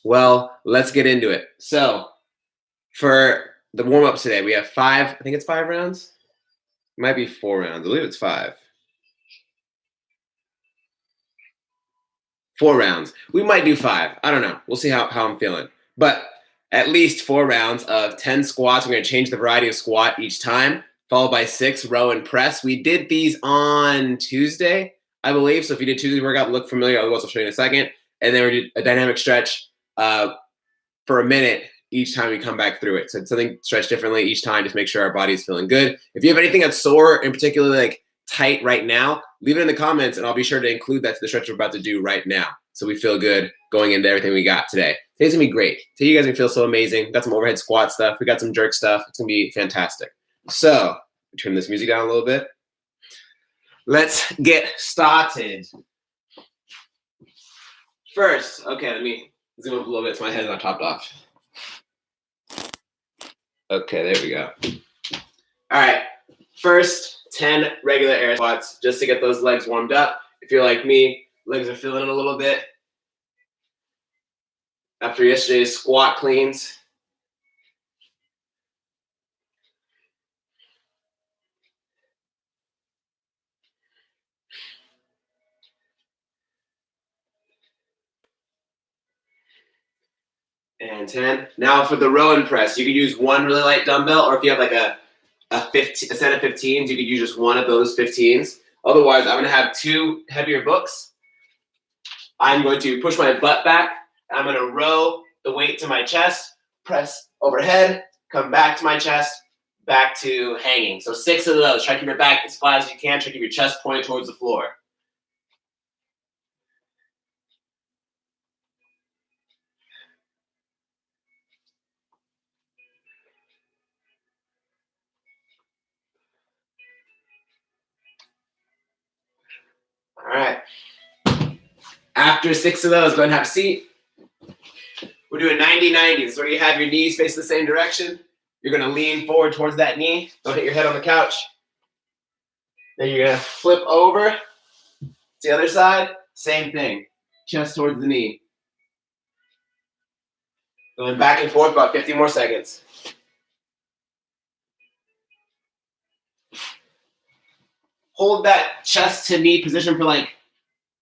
Well, let's get into it. So, for the warm up today, we have I think it's 5 rounds. It might be 4 rounds. I believe it's five. 4 rounds. We might do five. I don't know. We'll see how I'm feeling. But at least 4 rounds of 10 squats. We're going to change the variety of squat each time, followed by 6 row and press. We did these on Tuesday, I believe. So if you did Tuesday's workout, look familiar. Otherwise, I'll show you in a second. And then we did a dynamic stretch for a minute each time we come back through it. So something stretch differently each time, just make sure our body is feeling good. If you have anything that's sore and particularly like tight right now, leave it in the comments and I'll be sure to include that to the stretch we're about to do right now. So we feel good going into everything we got today. Today's gonna be great. Today you guys are gonna feel so amazing. We got some overhead squat stuff. We got some jerk stuff. It's gonna be fantastic. So turn this music down a little bit. Let's get started. First, okay, let me zoom up a little bit so my head's not topped off. Okay, there we go. All right, first 10 regular air squats just to get those legs warmed up. If you're like me, legs are feeling it a little bit after yesterday's squat cleans. And 10. Now for the row and press, you could use one really light dumbbell, or if you have like a set of 15s, you could use just one of those 15s. Otherwise, I'm gonna have 2 heavier books. I'm going to push my butt back. I'm gonna row the weight to my chest, press overhead, come back to my chest, back to hanging. So 6 of those. Try to keep your back as flat as you can. Try to keep your chest pointed towards the floor. All right. After 6 of those, go ahead and have a seat. We're doing 90-90. So you have your knees facing the same direction. You're going to lean forward towards that knee. Don't hit your head on the couch. Then you're going to flip over to the other side. Same thing. Chest towards the knee. Going back and forth about 50 more seconds. Hold that chest to knee position for like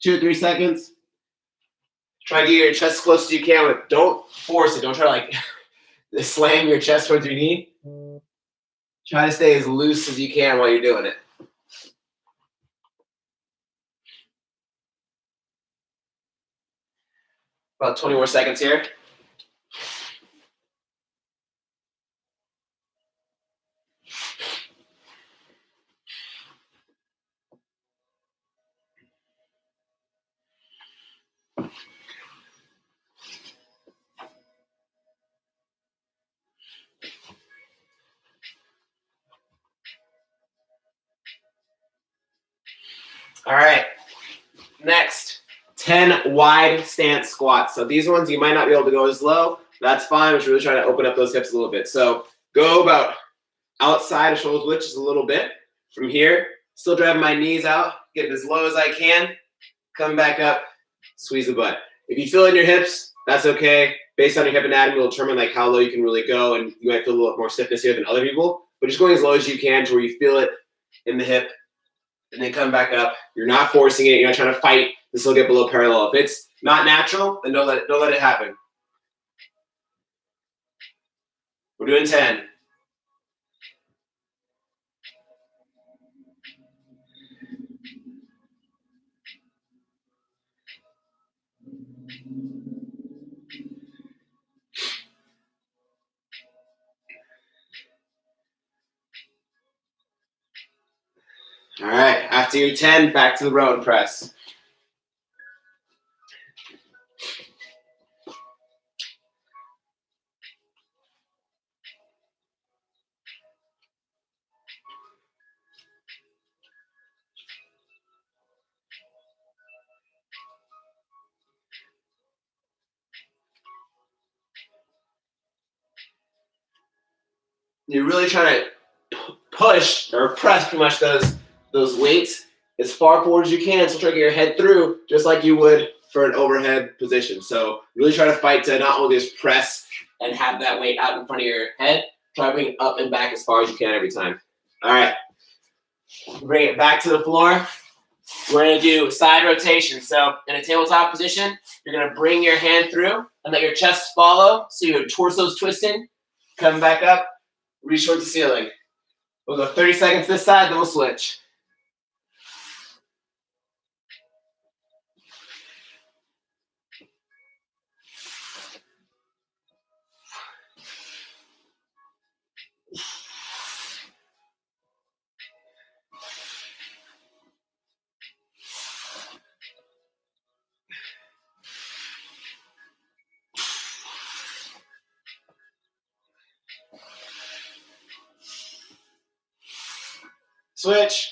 2 or 3 seconds. Try to get your chest as close as you can. But don't force it. Don't try to like slam your chest towards your knee. Try to stay as loose as you can while you're doing it. About 20 more seconds here. All right, next, 10 wide stance squats. So these ones, you might not be able to go as low. That's fine. We're really trying to open up those hips a little bit. So go about outside of shoulders width just a little bit. From here, still driving my knees out, get as low as I can. Come back up, squeeze the butt. If you feel in your hips, that's okay. Based on your hip anatomy, will determine like how low you can really go, and you might feel a little more stiffness here than other people. But just going as low as you can to where you feel it in the hip, and then come back up. You're not forcing it. You're not trying to fight. This will get below parallel. If it's not natural, then don't let it happen. We're doing 10. All right, after your 10, back to the row and press. You're really trying to push or press pretty much those weights as far forward as you can. So try to get your head through just like you would for an overhead position. So really try to fight to not only just press and have that weight out in front of your head, try to bring it up and back as far as you can every time. All right, bring it back to the floor. We're gonna do side rotation. So in a tabletop position, you're gonna bring your hand through and let your chest follow, so your torso's twisting. Come back up, reach towards the ceiling. We'll go 30 seconds this side, then we'll switch. Switch.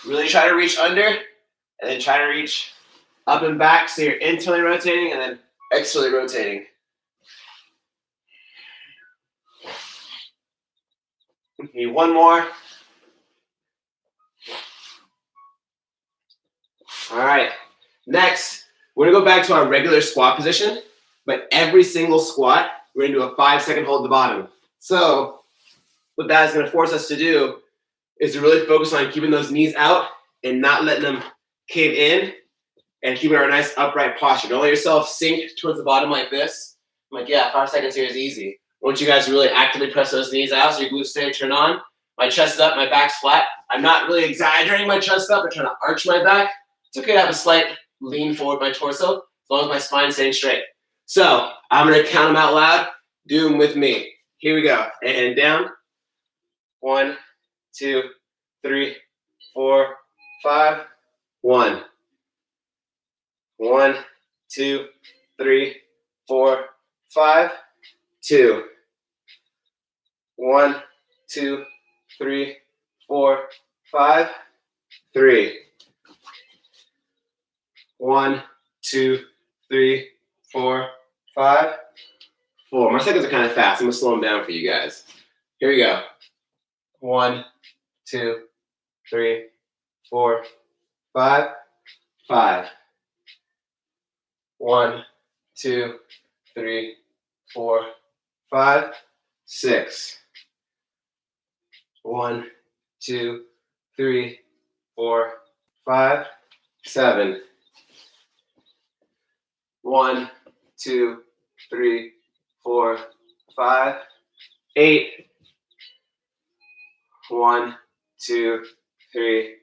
Really try to reach under, and then try to reach up and back, so you're internally rotating and then externally rotating. Need one more. All right, next, we're gonna go back to our regular squat position, but every single squat, we're gonna do a 5-second hold at the bottom. So what that is gonna force us to do is to really focus on keeping those knees out and not letting them cave in, and keeping our nice upright posture. Don't let yourself sink towards the bottom like this. I'm like, yeah, 5 seconds here is easy. I want you guys to really actively press those knees out so your glutes stay turned on. My chest is up, my back's flat. I'm not really exaggerating my chest up. I'm trying to arch my back. It's okay to have a slight lean forward my torso, as long as my spine's staying straight. So I'm gonna count them out loud. Do them with me. Here we go. And down. 1, 2, 3, 4, 5. 1. 1, 2, 3, 4, 5. 2. 1, 2, 3, 4, 5. 3. 1, 2, 3, 4, 5. 4. My seconds are kind of fast. I'm gonna slow them down for you guys. Here we go. 1, 2, 3, 4, 5. 5. 1, 2, 3, 4, 5. 6. 1, 2, 3, 4, 5. 7. 1, 2, 3, 4, 5. 8. 1, 2, 3,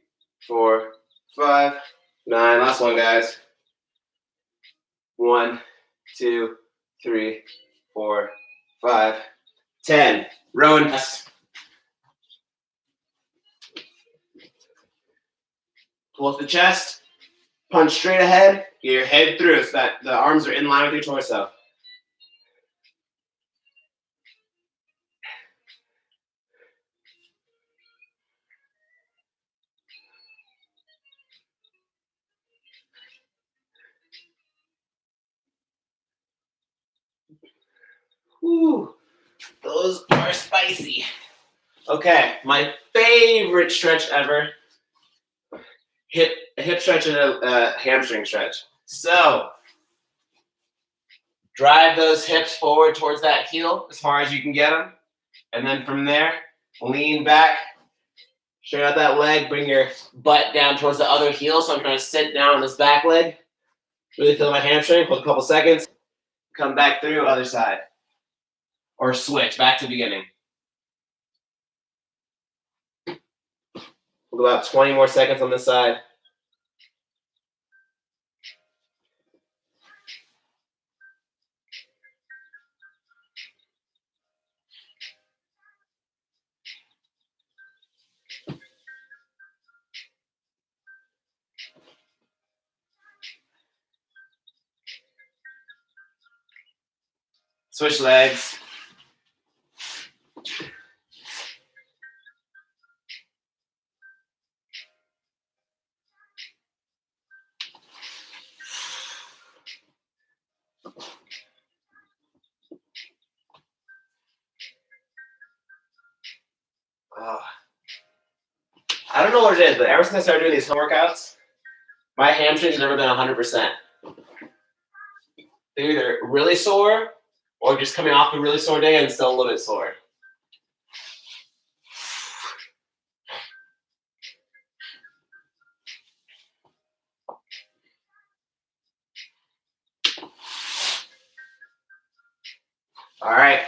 4, 5. 9. Last one, guys. 1, 2, 3, 4, 5. 10. Row and press. Pull up the chest. Punch straight ahead. Get your head through so that the arms are in line with your torso. Whew, those are spicy. Okay, my favorite stretch ever. A hip stretch and a hamstring stretch. So, drive those hips forward towards that heel as far as you can get them. And then from there, lean back, straight out that leg, bring your butt down towards the other heel. So I'm trying to sit down on this back leg. Really feel my hamstring, hold a couple seconds. Come back through, other side. Or switch, back to the beginning. We'll go about 20 more seconds on this side. Switch legs. I don't know what it is, but ever since I started doing these home workouts, my hamstrings have never been 100%. They're either really sore or just coming off a really sore day and still a little bit sore. All right,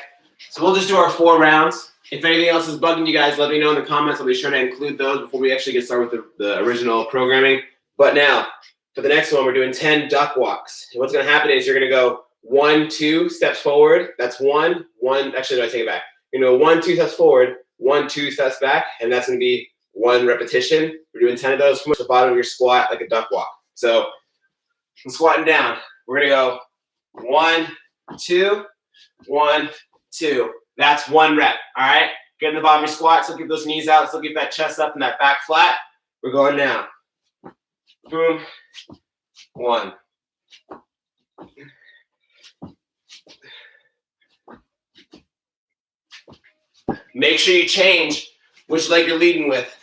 so we'll just do our 4 rounds. If anything else is bugging you guys, let me know in the comments. I'll be sure to include those before we actually get started with the original programming. But now, for the next one, we're doing 10 duck walks. And what's going to happen is you're going to go 1, 2 steps forward. That's 1, 1. Actually, no, I take it back. You're going to go 1, 2 steps forward, 1, 2 steps back, and that's going to be 1 repetition. We're doing 10 of those from the bottom of your squat like a duck walk. So I'm squatting down. We're going to go 1, 2, 1, 2. That's 1 rep. All right. Get in the bottom of your squat. Still keep those knees out. Still keep that chest up and that back flat. We're going now. Boom. 1. Make sure you change which leg you're leading with.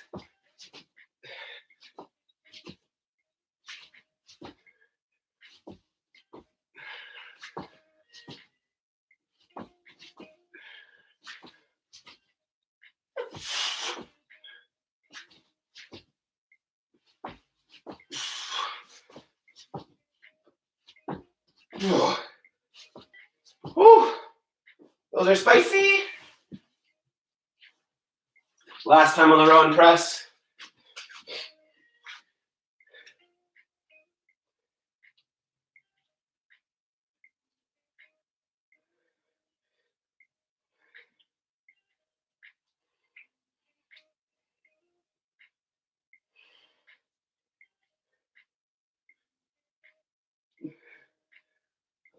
Whew. Those are spicy. Last time on the row and press.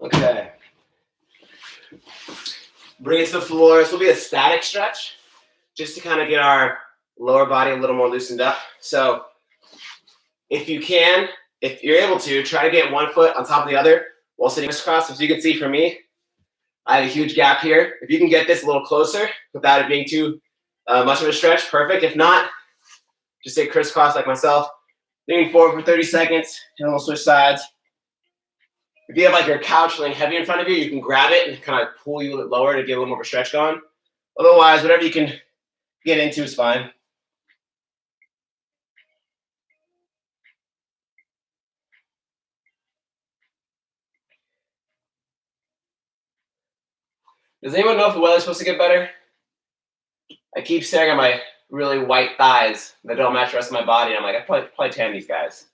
Okay. Bring it to the floor. This will be a static stretch, just to kind of get our lower body a little more loosened up. So if you can, if you're able to, try to get one foot on top of the other while sitting crisscross. As you can see for me, I have a huge gap here. If you can get this a little closer without it being too much of a stretch, perfect. If not, just sit crisscross like myself. Leaning forward for 30 seconds, and we'll switch sides. If you have like your couch laying heavy in front of you, you can grab it and kind of pull you a little lower to get a little more of a stretch going. Otherwise, whatever you can get into is fine. Does anyone know if the weather's supposed to get better? I keep staring at my really white thighs that don't match the rest of my body. I'm like, I probably tan these guys.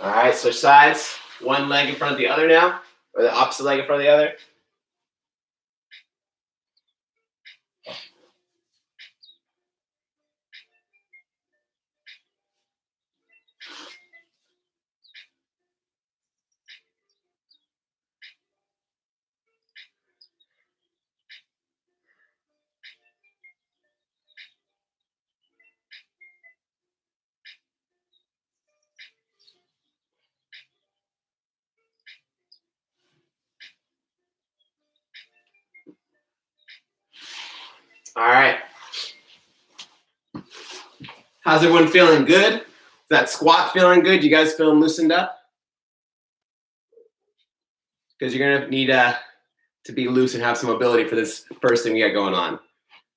All right, switch sides. One leg in front of the other now, or the opposite leg in front of the other. All right. How's everyone feeling? Good? Is that squat feeling good? You guys feeling loosened up? Because you're going to need to be loose and have some mobility for this first thing we got going on.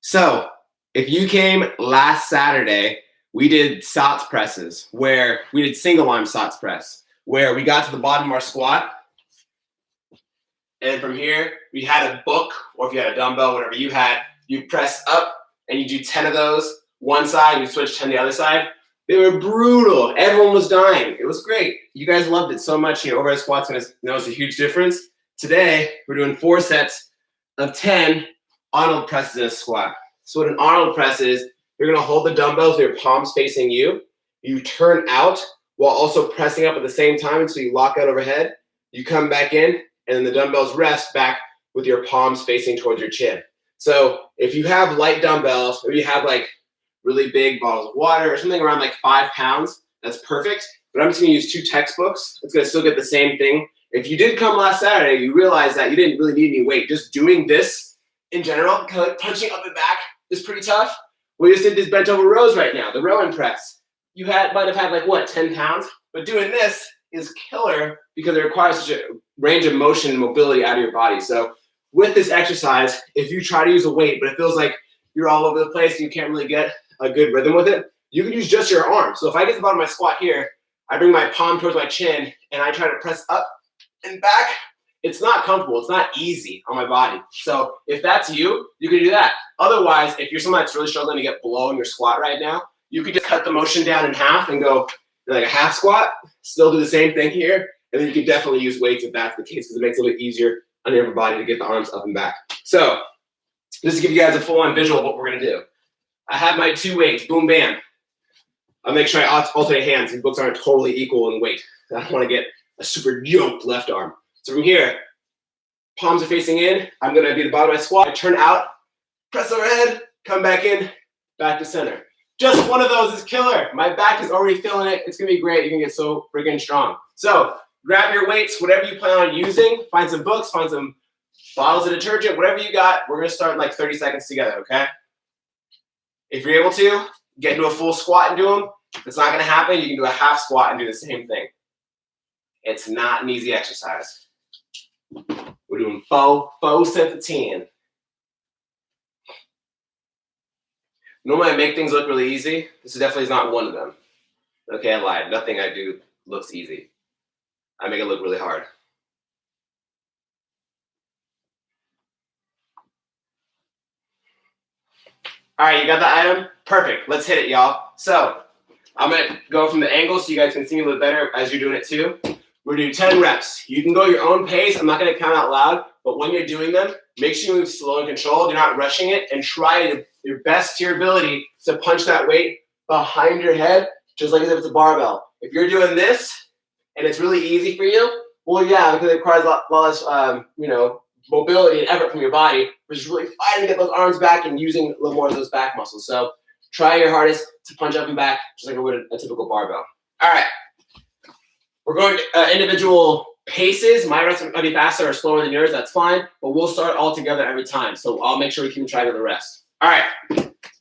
So if you came last Saturday, we did SOTS presses, where we did single arm SOTS press, where we got to the bottom of our squat. And from here, we had a book, or if you had a dumbbell, whatever you had, you press up and you do 10 of those one side, you switch 10 the other side. They were brutal. Everyone was dying. It was great. You guys loved it so much. Overhead squats noticed a huge difference. Today, we're doing 4 sets of 10 Arnold presses in a squat. So what an Arnold press is, you're gonna hold the dumbbells with your palms facing you. You turn out while also pressing up at the same time until you lock out overhead. You come back in, and then the dumbbells rest back with your palms facing towards your chin. So if you have light dumbbells, or you have like really big bottles of water or something around like 5 pounds, That's perfect. But I'm just gonna use 2 textbooks. It's gonna still get the same thing. If you did come last Saturday, you realize that you didn't really need any weight. Just doing this in general, kind of like punching up and back is pretty tough. We just did this bent over rows right now, the row and press. You might have had like what, 10 pounds? But doing this is killer because it requires such a range of motion and mobility out of your body. So with this exercise, if you try to use a weight, but it feels like you're all over the place and you can't really get a good rhythm with it, you can use just your arm. So if I get to the bottom of my squat here, I bring my palm towards my chin and I try to press up and back. It's not comfortable. It's not easy on my body. So if that's you, you can do that. Otherwise, if you're someone that's really struggling to get below in your squat right now, you could just cut the motion down in half and go like a half squat, still do the same thing here. And then you can definitely use weights if that's the case because it makes it a little bit easier on your upper body to get the arms up and back. So just to give you guys a full-on visual of what we're going to do. I have my 2 weights, boom, bam. I'll make sure I alternate hands. These books aren't totally equal in weight. I don't want to get a super yoked left arm. So from here, palms are facing in. I'm going to be the bottom of my squat. I turn out, press overhead, come back in, back to center. Just one of those is killer. My back is already feeling it. It's going to be great. You're going to get so freaking strong. So grab your weights, whatever you plan on using. Find some books, find some bottles of detergent, whatever you got. We're going to start in like 30 seconds together, okay? If you're able to, get into a full squat and do them. If it's not going to happen, you can do a half squat and do the same thing. It's not an easy exercise. We're doing 4 sets of 10. Normally I make things look really easy. This definitely is not one of them. Okay, I lied. Nothing I do looks easy. I make it look really hard. All right, you got the item? Perfect. Let's hit it, y'all. So I'm going to go from the angle so you guys can see me a little better as you're doing it too. We're going to do 10 reps. You can go your own pace. I'm not going to count out loud, but when you're doing them, make sure you move slow and controlled. You're not rushing it, and try your best to your ability to punch that weight behind your head, just like as if it's a barbell. If you're doing this and it's really easy for you, well, yeah, because it requires a lot less, mobility and effort from your body, which is really fighting to get those arms back and using a little more of those back muscles. So try your hardest to punch up and back, just like I would a typical barbell. All right. We're going individual paces. My reps might be faster or slower than yours. That's fine. But we'll start all together every time. So I'll make sure we keep track of the rest. All right.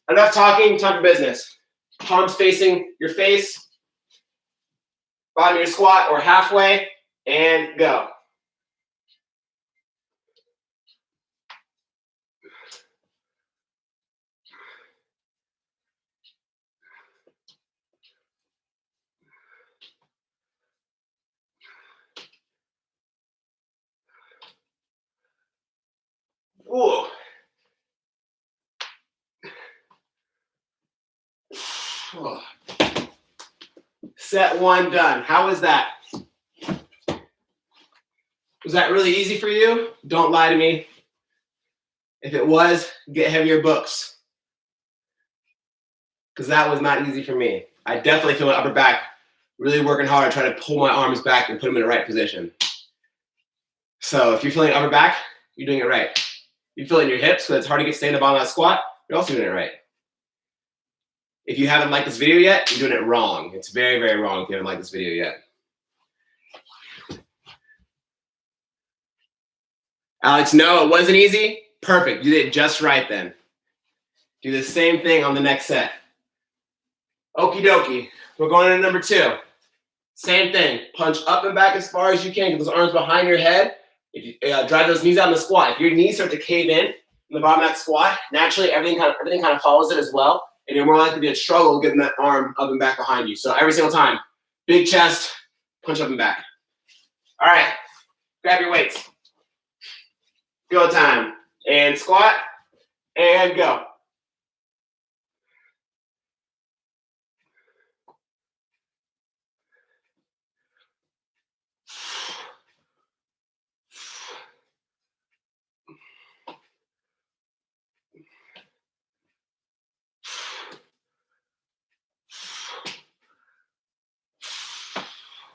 Enough talking. Time for business. Palms facing your face. Bottom of your squat or halfway. And go. Ooh. Set 1 done. How was that? Was that really easy for you? Don't lie to me. If it was, get heavier books. Because that was not easy for me. I definitely feel my upper back really working hard, trying to pull my arms back and put them in the right position. So if you're feeling upper back, you're doing it right. You feel it in your hips, because it's hard to stay in the bottom of that squat, you're also doing it right. If you haven't liked this video yet, you're doing it wrong. It's very, very wrong if you haven't liked this video yet. Alex, no, it wasn't easy. Perfect. You did it just right then. Do the same thing on the next set. Okie dokie. We're going into number 2. Same thing. Punch up and back as far as you can. Get those arms behind your head. If you drive those knees out in the squat, if your knees start to cave in the bottom of that squat, naturally everything kind of follows it as well, and you're more likely to struggle getting that arm up and back behind you. So every single time, big chest, punch up and back. All right, grab your weights. Go time. And squat, and go.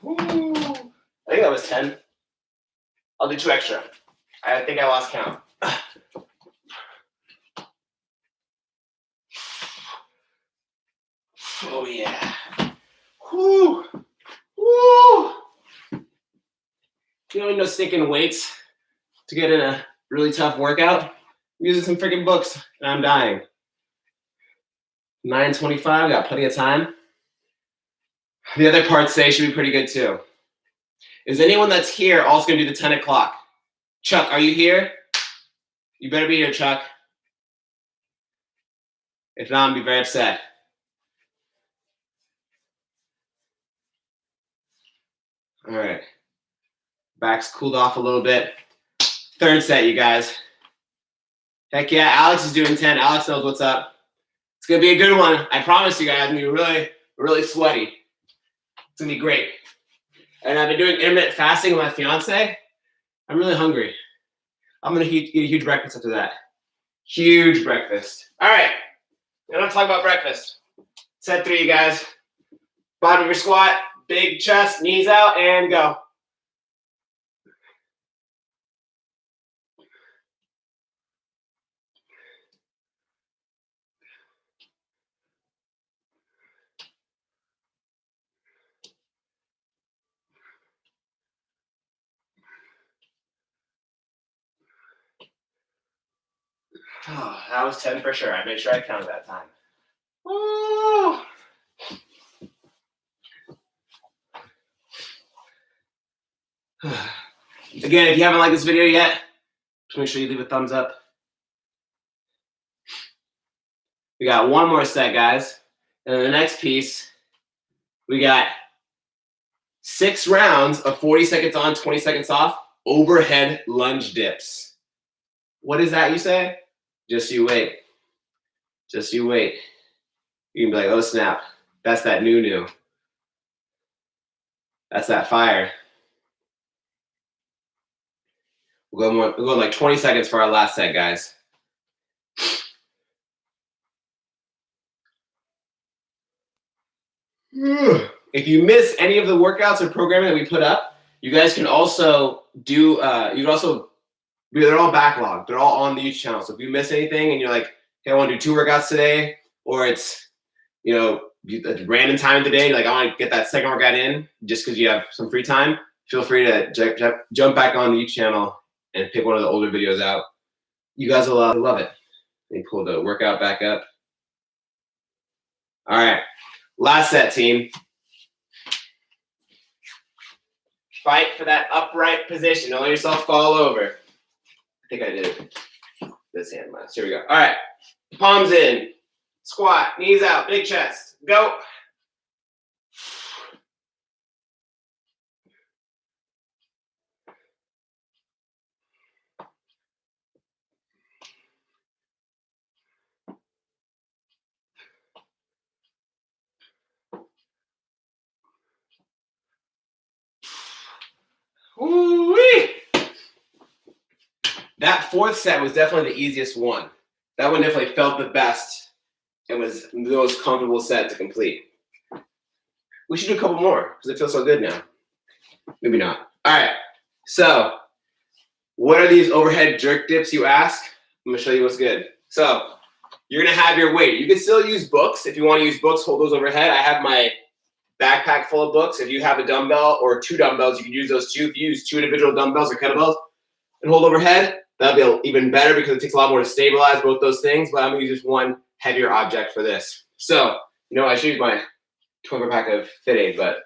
Ooh. I think that was 10. I'll do 2 extra. I think I lost count. Oh yeah. Woo. Woo. You don't need no stinking weights to get in a really tough workout. I'm using some freaking books and I'm dying. 9:25, got plenty of time. The other parts today should be pretty good too. Is anyone that's here also gonna do the 10 o'clock? Chuck, are you here? You better be here, Chuck. If not, I'm gonna be very upset. All right. Back's cooled off a little bit. Third set, you guys. Heck yeah, Alex is doing 10. Alex knows what's up. It's gonna be a good one. I promise you guys, it's gonna be really, really sweaty. It's gonna be great. And I've been doing intermittent fasting with my fiance. I'm really hungry. I'm gonna eat a huge breakfast after that. Huge breakfast. All right, I'm gonna talk about breakfast. Set 3, you guys. Bottom of your squat, big chest, knees out, and go. Oh, that was 10 for sure. I made sure I counted that time. Oh. Again, if you haven't liked this video yet, just make sure you leave a thumbs up. We got one more set, guys. And then the next piece, we got 6 rounds of 40 seconds on, 20 seconds off, overhead lunge dips. What is that, you say? Just you wait. Just you wait. You can be like, oh snap, that's that new. That's that fire. We'll go like 20 seconds for our last set, guys. If you miss any of the workouts or programming that we put up, you guys can also do, they're all backlogged. They're all on the YouTube channel. So if you miss anything and you're like, hey, I want to do 2 workouts today, or it's, a random time of the day, like I want to get that second workout in just because you have some free time, feel free to jump back on the YouTube channel and pick one of the older videos out. You guys will love it. Let me pull the workout back up. All right, last set, team. Fight for that upright position. Don't let yourself fall over. I think I did this hand last. Here we go. All right, palms in, squat, knees out, big chest. Go. Woo-wee. That 4th set was definitely the easiest one. That one definitely felt the best and was the most comfortable set to complete. We should do a couple more because it feels so good now. Maybe not. All right. So, what are these overhead jerk dips, you ask? I'm going to show you what's good. So, you're going to have your weight. You can still use books. If you want to use books, hold those overhead. I have my backpack full of books. If you have a dumbbell or 2 dumbbells, you can use those too. If you use 2 individual dumbbells or kettlebells and hold overhead, that'll be even better because it takes a lot more to stabilize both those things. But I'm going to use just one heavier object for this. So, I should use my 12 pack of Fit Aid, but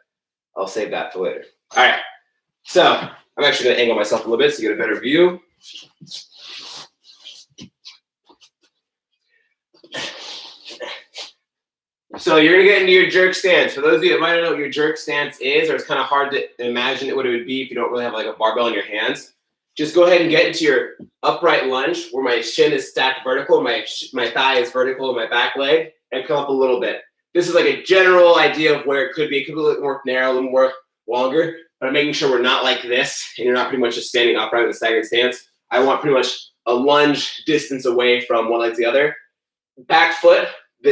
I'll save that for later. All right. So, I'm actually going to angle myself a little bit so you get a better view. So you're going to get into your jerk stance. For those of you that might not know what your jerk stance is, or it's kind of hard to imagine what it would be if you don't really have like a barbell in your hands, just go ahead and get into your upright lunge where my shin is stacked vertical, my thigh is vertical, and my back leg, and come up a little bit. This is like a general idea of where it could be. It could be a little more narrow, a little more longer, but I'm making sure we're not like this, and you're not pretty much just standing upright with a staggered stance. I want pretty much a lunge distance away from one leg to the other. Back foot,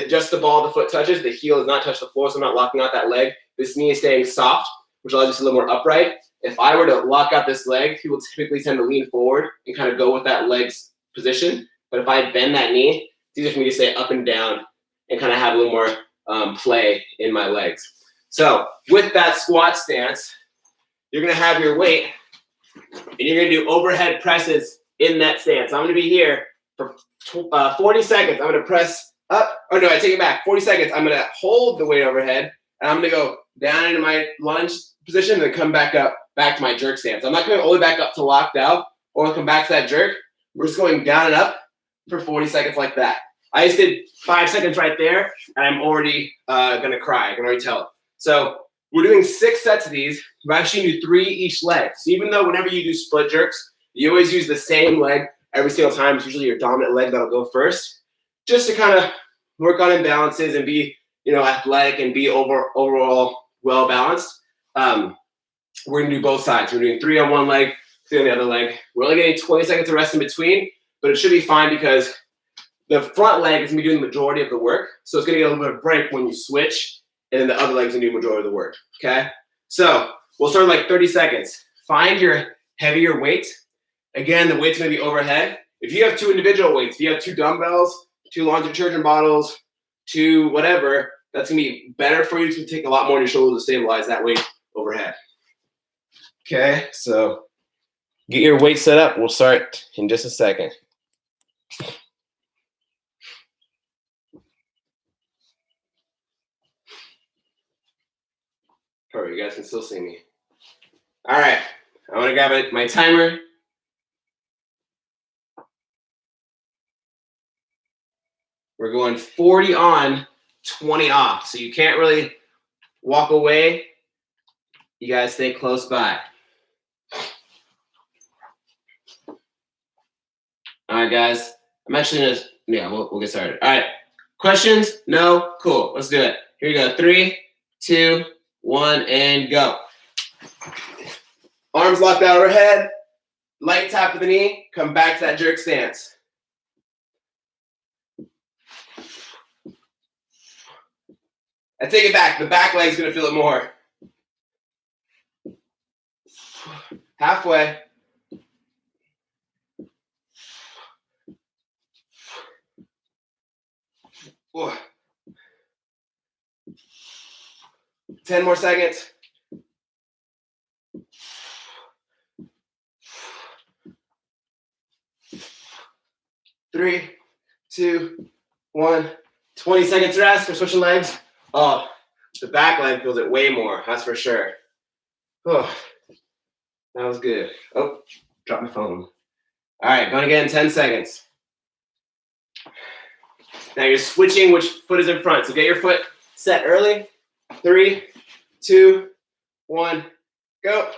just the ball of the foot touches. The heel does not touch the floor, so I'm not locking out that leg. This knee is staying soft, which allows us a little more upright. If I were to lock out this leg, people typically tend to lean forward and kind of go with that leg's position. But if I bend that knee, it's easier for me to stay up and down and kind of have a little more play in my legs. So with that squat stance, you're gonna have your weight and you're gonna do overhead presses in that stance. I'm gonna be here for 40 seconds. I'm gonna press up, oh no, I take it back. 40 seconds, I'm gonna hold the weight overhead and I'm gonna go down into my lunge position and then come back up, back to my jerk stance. I'm not going all the way back up to locked out or come back to that jerk. We're just going down and up for 40 seconds like that. I just did 5 seconds right there and I'm already gonna cry. I can already tell it. So we're doing 6 sets of these. We're actually gonna do 3 each leg. So even though whenever you do split jerks, you always use the same leg every single time. It's usually your dominant leg that'll go first, just to kind of work on imbalances and be, athletic and be overall well balanced. We're gonna do both sides. We're doing 3 on one leg, 3 on the other leg. We're only getting 20 seconds of rest in between, but it should be fine because the front leg is gonna be doing the majority of the work. So it's gonna get a little bit of break when you switch, and then the other leg's gonna do the majority of the work. Okay? So we'll start in like 30 seconds. Find your heavier weight. Again, the weight's gonna be overhead. If you have 2 individual weights, if you have 2 dumbbells, 2 laundry detergent bottles, 2 whatever, that's gonna be better for you to take a lot more on your shoulders to stabilize that weight overhead. Okay, so get your weight set up. We'll start in just a second. Perfect, you guys can still see me. All right, I'm gonna grab my timer. We're going 40 on, 20 off. So you can't really walk away. You guys stay close by. All right, guys. I'm actually gonna, we'll get started. All right, questions? No? Cool, let's do it. Here we go, 3, 2, 1, and go. Arms locked out overhead, light tap to the knee, come back to that jerk stance. I take it back, the back leg's gonna feel it more. Halfway. Whoa. 10 more seconds. Three, 2, 1. 20 seconds rest. We're switching legs. Oh, the back leg feels it way more. That's for sure. Oh, that was good. Oh, dropped my phone. All right, going again in 10 seconds. Now you're switching which foot is in front. So get your foot set early. 3, 2, 1, go.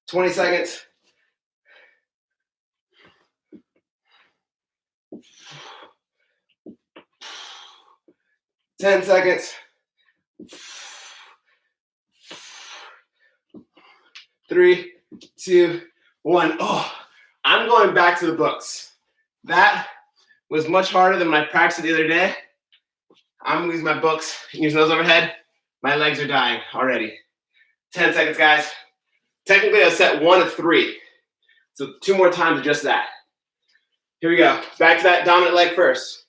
Twenty seconds. Ten seconds. 3, 2, 1. Oh, I'm going back to the books. That was much harder than my practice the other day. I'm using my books, using those overhead. My legs are dying already. 10 seconds, guys. Technically, I set 1 of 3. So 2 more times of just that. Here we go. Back to that dominant leg first.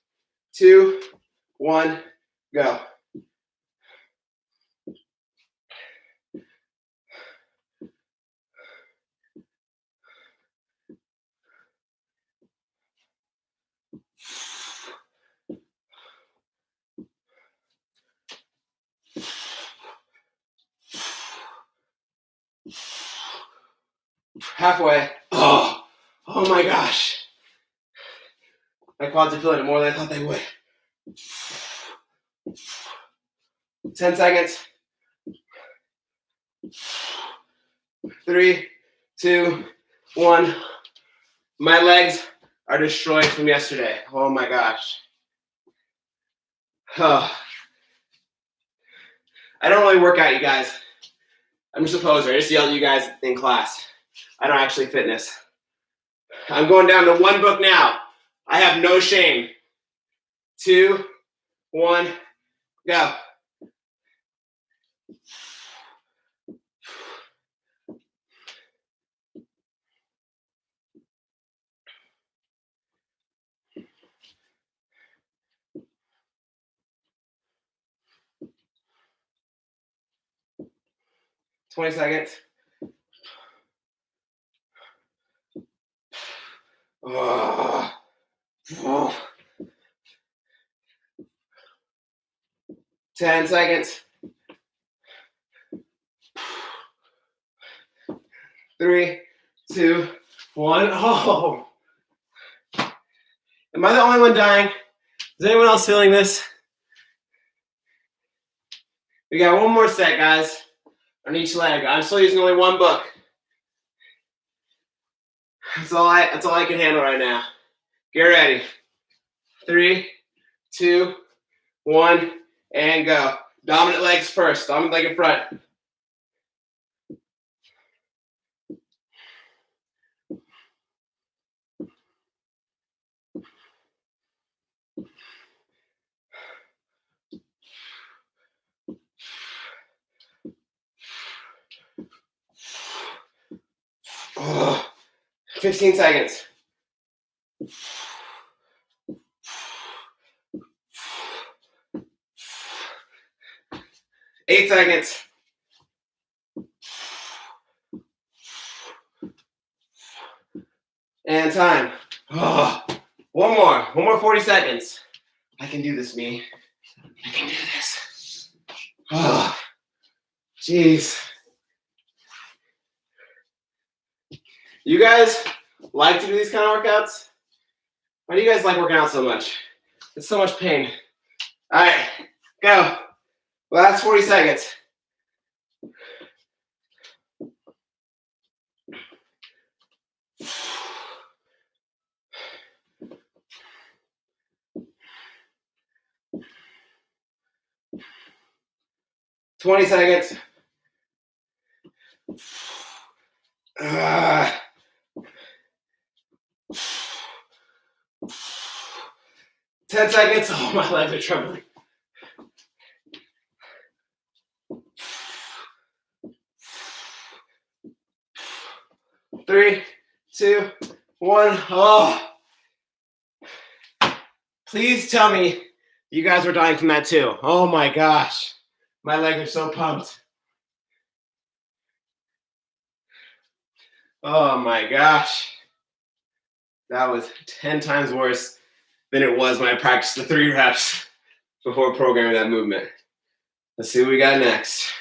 2, 1, go. Halfway. Oh my gosh. My quads are feeling it more than I thought they would. 10 seconds. 3, 2, 1. My legs are destroyed from yesterday. Oh my gosh. Oh. I don't really work out, you guys. I'm just a poser. I just yell at you guys in class. I don't actually fitness. I'm going down to 1 book now. I have no shame. 2, 1, go. Twenty seconds. Oh. Oh. 10 seconds. 3, 2, 1. Oh. Am I the only one dying? Is anyone else feeling this? We got one more set, guys, on each leg. I'm still using only one book. That's all I can handle right now. Get ready. 3, 2, 1, and go. Dominant legs first. Dominant leg in front. Oh, 15 seconds. Eight seconds. And time. Oh, one more 40 seconds. I can do this, me. I can do this. Oh, jeez. You guys like to do these kind of workouts? Why do you guys like working out so much? It's so much pain. All right, go. Last 40 seconds. $20 seconds. 10 seconds. Oh, my legs are trembling. 3, 2, 1. Oh. Please tell me you guys were dying from that too. Oh my gosh. My legs are so pumped. Oh my gosh. That was 10 times worse than it was when I practiced the 3 reps before programming that movement. Let's see what we got next.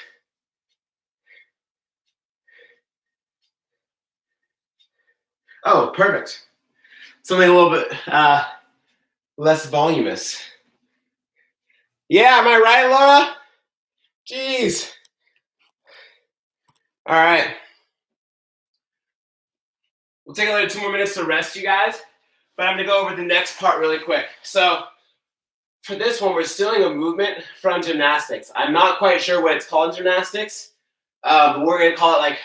Oh, perfect. Something a little bit less voluminous. Yeah, am I right, Laura? Jeez. All right. We'll take another 2 more minutes to rest, you guys. But I'm going to go over the next part really quick. So for this one, we're stealing a movement from gymnastics. I'm not quite sure what it's called in gymnastics. But we're going to call it like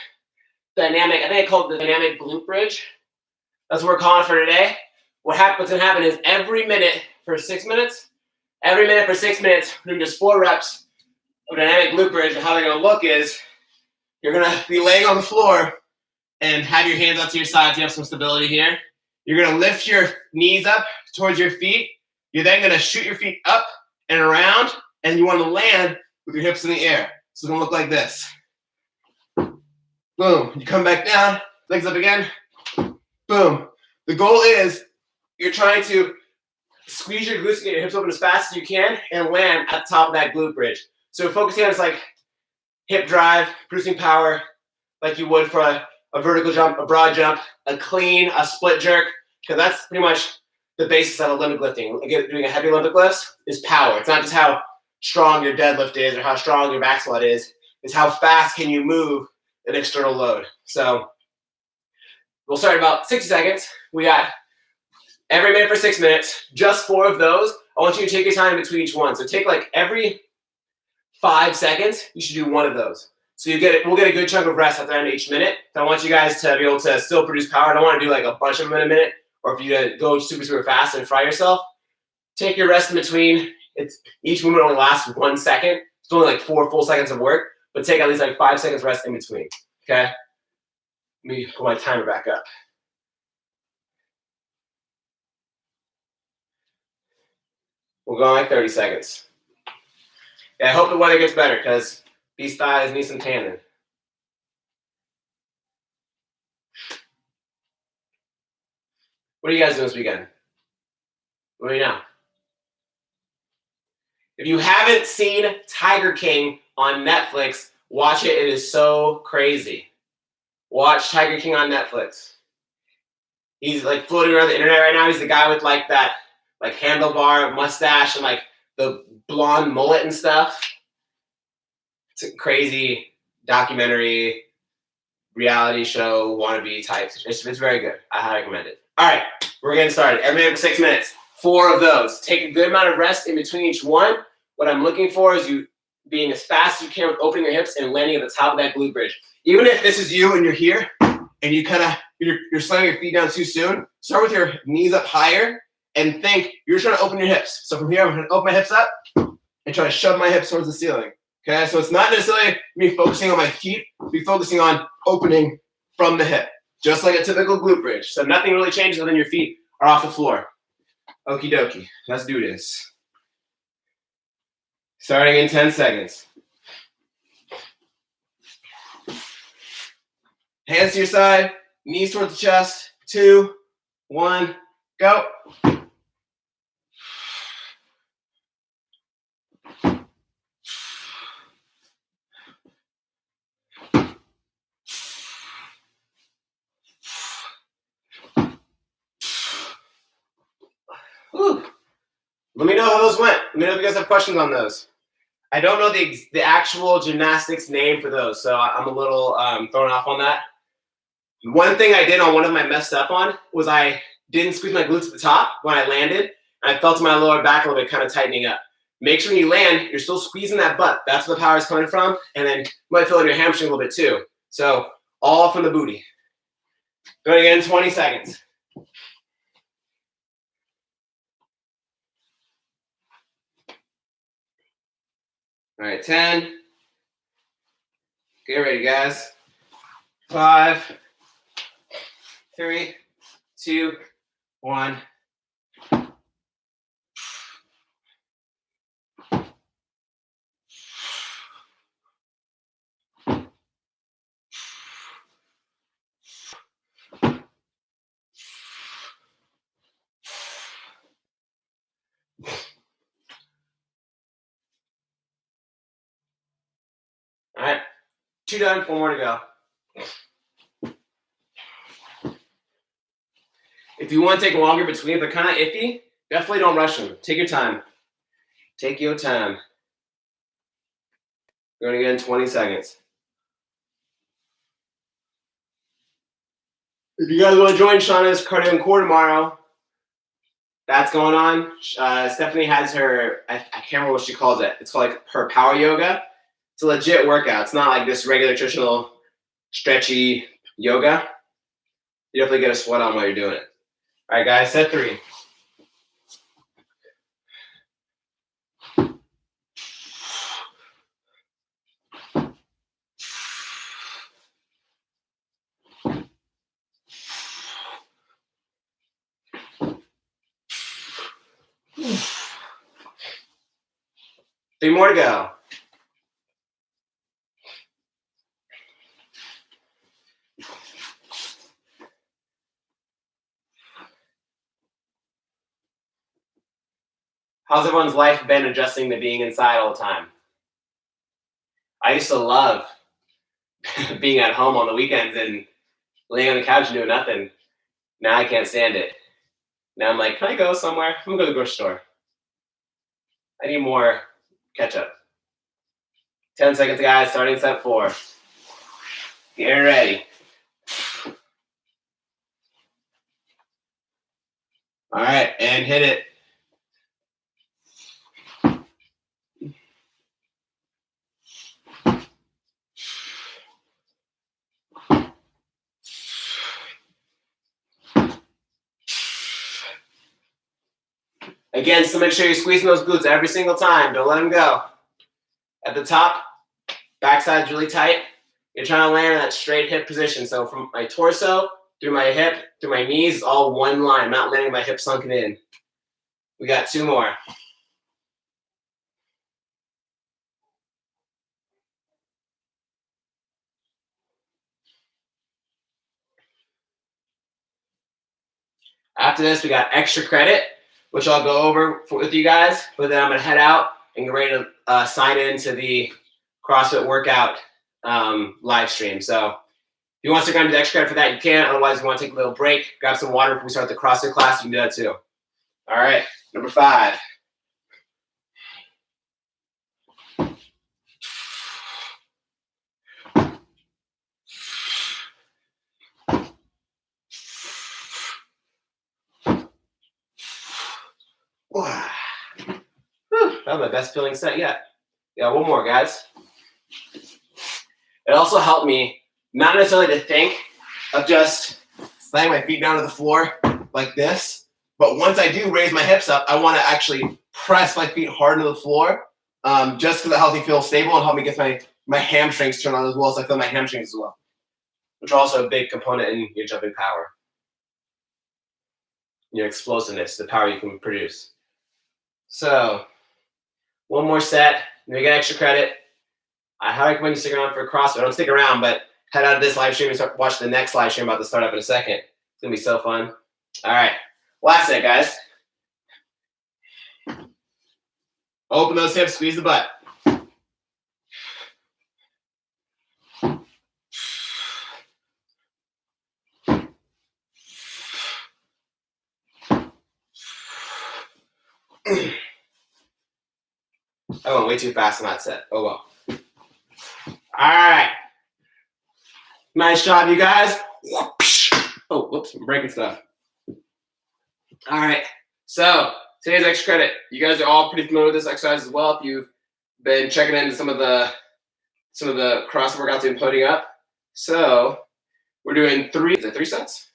dynamic. I think I call it the dynamic glute bridge. That's what we're calling it for today. What's going to happen is every minute for 6 minutes, we're doing just 4 reps of dynamic glute bridge. And how they're going to look is you're going to be laying on the floor and have your hands out to your sides. You have some stability here. You're going to lift your knees up towards your feet. You're then going to shoot your feet up and around, and you want to land with your hips in the air. So it's going to look like this. Boom. You come back down, legs up again. Boom. The goal is you're trying to squeeze your glutes and get your hips open as fast as you can and land at the top of that glute bridge. So we're focusing on this like hip drive, producing power like you would for a vertical jump, a broad jump, a clean, a split jerk, because that's pretty much the basis of Olympic lifting. Again, doing a heavy Olympic lifts is power. It's not just how strong your deadlift is or how strong your back squat is. It's how fast can you move an external load. So we'll start in about 60 seconds. We got every minute for 6 minutes, just 4 of those. I want you to take your time between each one. So take like every 5 seconds, you should do one of those. So we'll get a good chunk of rest at the end of each minute. So I want you guys to be able to still produce power. I don't want to do like a bunch of them in a minute, or if you go super, super fast and fry yourself. Take your rest in between. Each movement only lasts 1 second. It's only like 4 full seconds of work, but take at least like 5 seconds rest in between. Okay? Let me put my timer back up. We'll go on like 30 seconds. Yeah, I hope the weather gets better because these thighs need some tanning. What are you guys doing this weekend? What do you know? If you haven't seen Tiger King on Netflix, watch it. It is so crazy. Watch Tiger King on Netflix. He's like floating around the internet right now. He's the guy with like that like handlebar mustache and like the blonde mullet and stuff. It's a crazy documentary, reality show, wannabe type. It's very good. I highly recommend it. All right, we're getting started. Every minute for 6 minutes. 4 of those. Take a good amount of rest in between each one. What I'm looking for is you being as fast as you can with opening your hips and landing at the top of that glute bridge. Even if this is you and you're here and you kind of you're slamming your feet down too soon, start with your knees up higher and think you're trying to open your hips. So from here, I'm going to open my hips up and try to shove my hips towards the ceiling. Okay, so it's not necessarily me focusing on my feet, be focusing on opening from the hip, just like a typical glute bridge. So nothing really changes other than your feet are off the floor. Okie dokie, let's do this. Starting in 10 seconds. Hands to your side, knees towards the chest. 2, 1, go. Whew. Let me know how those went. Let me know if you guys have questions on those. I don't know the actual gymnastics name for those, so I'm a little thrown off on that. One thing I did on one of my messed up on was I didn't squeeze my glutes at the top when I landed, and I felt my lower back a little bit kind of tightening up. Make sure when you land, you're still squeezing that butt. That's where the power is coming from, and then you might feel in your hamstring a little bit too. So all from the booty. Go again, 20 seconds. All right, 10. Get ready, guys. 5, 3, 2, 1. All right, 2 done, 4 more to go. If you want to take longer between, if they're kind of iffy, definitely don't rush them. Take your time. Take your time. Going again, 20 seconds. If you guys want to join Shauna's cardio and core tomorrow, that's going on. Stephanie has her, I can't remember what she calls it. It's called like her power yoga. It's a legit workout. It's not like this regular traditional stretchy yoga. You definitely get a sweat on while you're doing it. All right, guys, set 3. Three more to go. How's everyone's life been adjusting to being inside all the time? I used to love being at home on the weekends and laying on the couch and doing nothing. Now I can't stand it. Now I'm like, can I go somewhere? I'm gonna go to the grocery store. I need more ketchup. 10 seconds, guys, starting set 4. Get ready. All right, and hit it. Again, so make sure you're squeezing those glutes every single time. Don't let them go. At the top, backside's really tight. You're trying to land in that straight hip position. So from my torso, through my hip, through my knees, it's all one line. I'm not letting my hip sunken in. We got 2 more. After this, we got extra credit, which I'll go over with you guys, but then I'm going to head out and get ready to sign into the CrossFit workout live stream. So if you want to stick around to the extra credit for that, you can. Otherwise, if you want to take a little break, grab some water before we start the CrossFit class, you can do that too. All right, number 5. That was my best feeling set yet. Yeah, 1 more, guys. It also helped me not necessarily to think of just slamming my feet down to the floor like this, but once I do raise my hips up, I want to actually press my feet hard into the floor, just because it helps me feel stable and help me get my hamstrings turned on as well, so I feel my hamstrings as well, which are also a big component in your jumping power, your explosiveness, the power you can produce. So 1 more set, and we get extra credit. I highly recommend you stick around for CrossFit. Don't stick around, but head out of this live stream and watch the next live stream about to start up in a second. It's going to be so fun. All right. Last set, guys. Open those hips, squeeze the butt. I went way too fast on that set. Oh, well. All right. Nice job, you guys. Oh, whoops, I'm breaking stuff. All right. So today's extra credit. You guys are all pretty familiar with this exercise as well. If you've been checking into some of the CrossFit workouts I've been putting up. So we're doing 3 sets?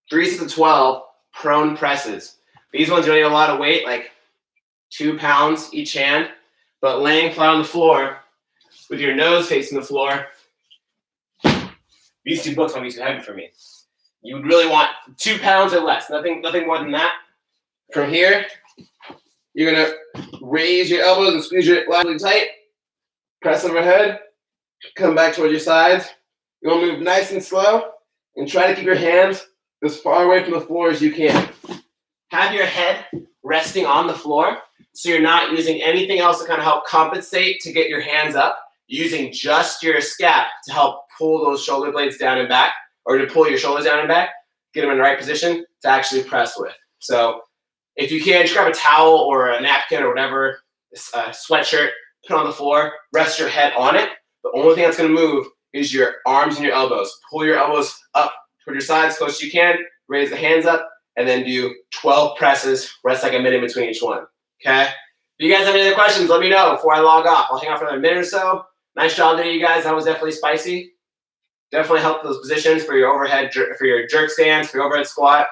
3 sets of 12 prone presses. These ones don't need a lot of weight, like 2 pounds each hand, but laying flat on the floor with your nose facing the floor. These 2 books might be too heavy for me. You would really want 2 pounds or less, nothing more than that. From here, you're gonna raise your elbows and squeeze your lat really tight. Press overhead, come back towards your sides. You wanna move nice and slow and try to keep your hands as far away from the floor as you can. Have your head resting on the floor so you're not using anything else to kind of help compensate to get your hands up, using just your scap to help pull those shoulder blades down and back, or to pull your shoulders down and back, get them in the right position to actually press with. So if you can, just grab a towel or a napkin or whatever, a sweatshirt, put it on the floor, rest your head on it. The only thing that's going to move is your arms and your elbows. Pull your elbows up toward your sides as close as you can, raise the hands up, and then do 12 presses, rest like a minute between each one, okay? If you guys have any other questions, let me know before I log off. I'll hang out for another minute or so. Nice job today, you guys. That was definitely spicy. Definitely help those positions for your overhead, for your jerk stance, for your overhead squat.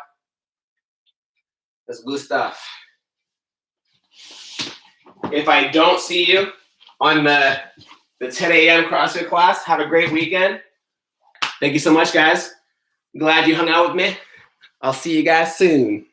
That's blue stuff. If I don't see you on the 10 a.m. CrossFit class, have a great weekend. Thank you so much, guys. Glad you hung out with me. I'll see you guys soon.